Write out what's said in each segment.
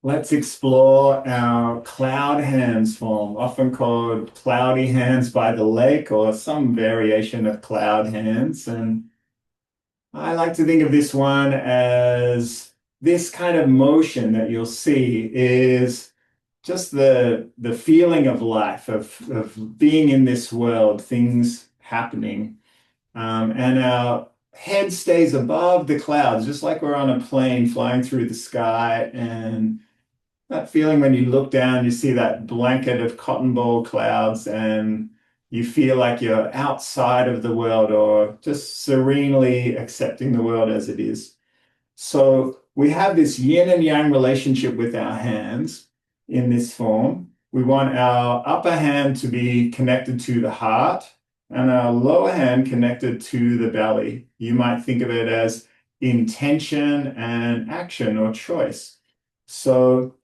Let's explore our cloud hands form, often called cloudy hands by the lake or some variation of cloud hands. And I like to think of this one as this kind of motion that you'll see is just the feeling of life, of being in this world, things happening. And our head stays above the clouds, just like we're on a plane flying through the sky. And that feeling when you look down, you see that blanket of cotton ball clouds, and you feel like you're outside of the world or just serenely accepting the world as it is. So we have this yin and yang relationship with our hands in this form. We want our upper hand to be connected to the heart and our lower hand connected to the belly. You might think of it as intention and action or choice. So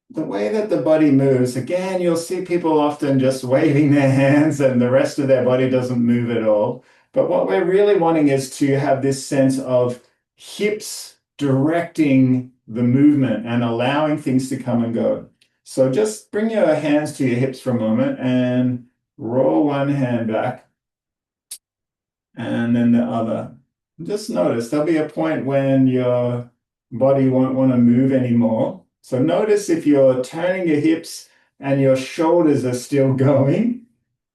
the way that the body moves, again, you'll see people often just waving their hands and the rest of their body doesn't move at all. But what we're really wanting is to have this sense of hips directing the movement and allowing things to come and go. So just bring your hands to your hips for a moment and roll one hand back and then the other. Just notice there'll be a point when your body won't want to move anymore. So notice if you're turning your hips and your shoulders are still going,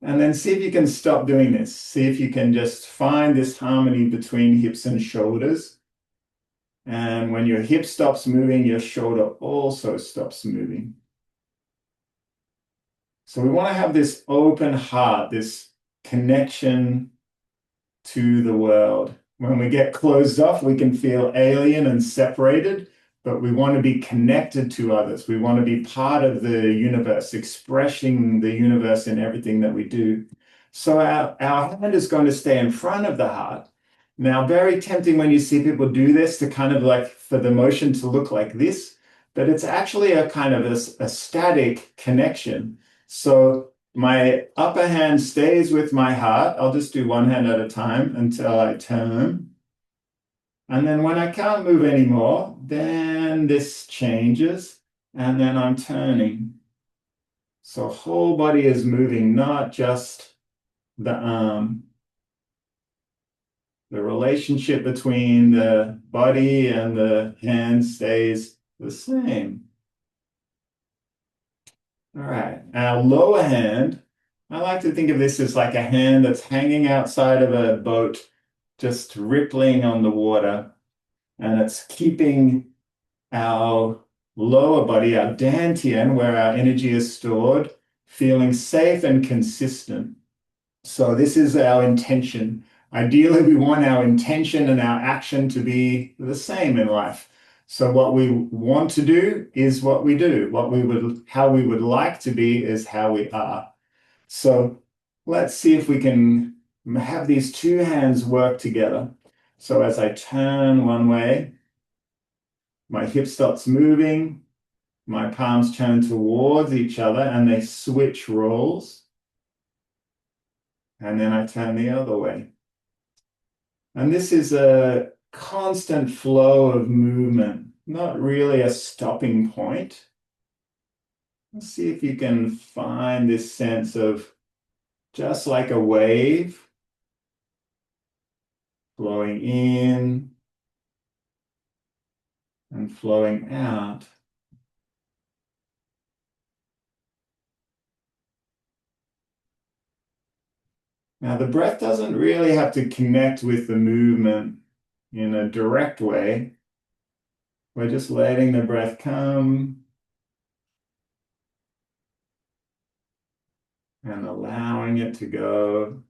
and then see if you can stop doing this. See if you can just find this harmony between hips and shoulders. And when your hip stops moving, your shoulder also stops moving. So we want to have this open heart, this connection to the world. When we get closed off, we can feel alien and separated, but we want to be connected to others. We want to be part of the universe, expressing the universe in everything that we do. So our hand is going to stay in front of the heart. Now, very tempting when you see people do this to kind of like for the motion to look like this, but it's actually a kind of a static connection. So my upper hand stays with my heart. I'll just do one hand at a time until I turn. And then when I can't move anymore, then this changes and then I'm turning. So whole body is moving, not just the arm. The relationship between the body and the hand stays the same. All right, our lower hand, I like to think of this as like a hand that's hanging outside of a boat, just rippling on the water. And it's keeping our lower body, our dantian, where our energy is stored, feeling safe and consistent. So this is our intention. Ideally, we want our intention and our action to be the same in life. So what we want to do is what we do. How we would like to be is how we are. So let's see if we can have these two hands work together. So as I turn one way, my hip starts moving, my palms turn towards each other and they switch roles. And then I turn the other way. And this is a constant flow of movement, not really a stopping point. Let's see if you can find this sense of just like a wave flowing in and flowing out. Now, the breath doesn't really have to connect with the movement in a direct way. We're just letting the breath come and allowing it to go.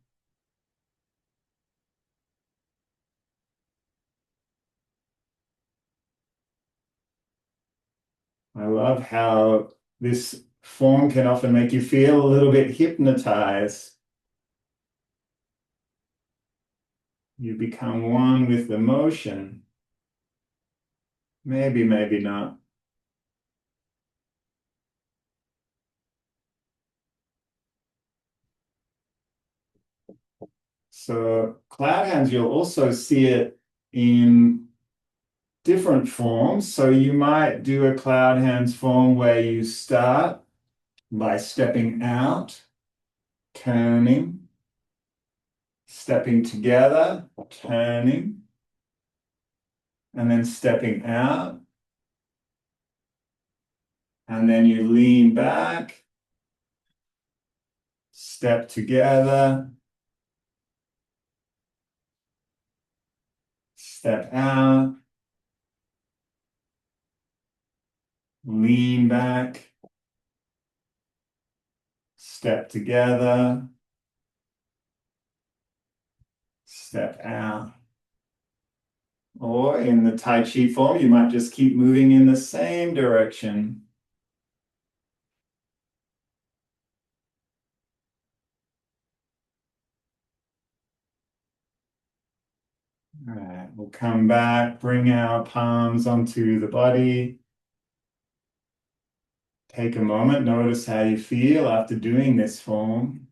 I love how this form can often make you feel a little bit hypnotized. You become one with the motion. Maybe, maybe not. So cloud hands, you'll also see it in different forms. So you might do a cloud hands form where you start by stepping out, turning, stepping together, turning, and then stepping out. And then you lean back, step together, step out, lean back, step together, step out. Or in the Tai Chi form, you might just keep moving in the same direction. All right, we'll come back, bring our palms onto the body. Take a moment, notice how you feel after doing this form.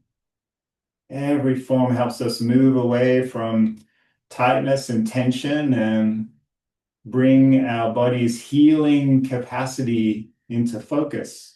Every form helps us move away from tightness and tension and bring our body's healing capacity into focus.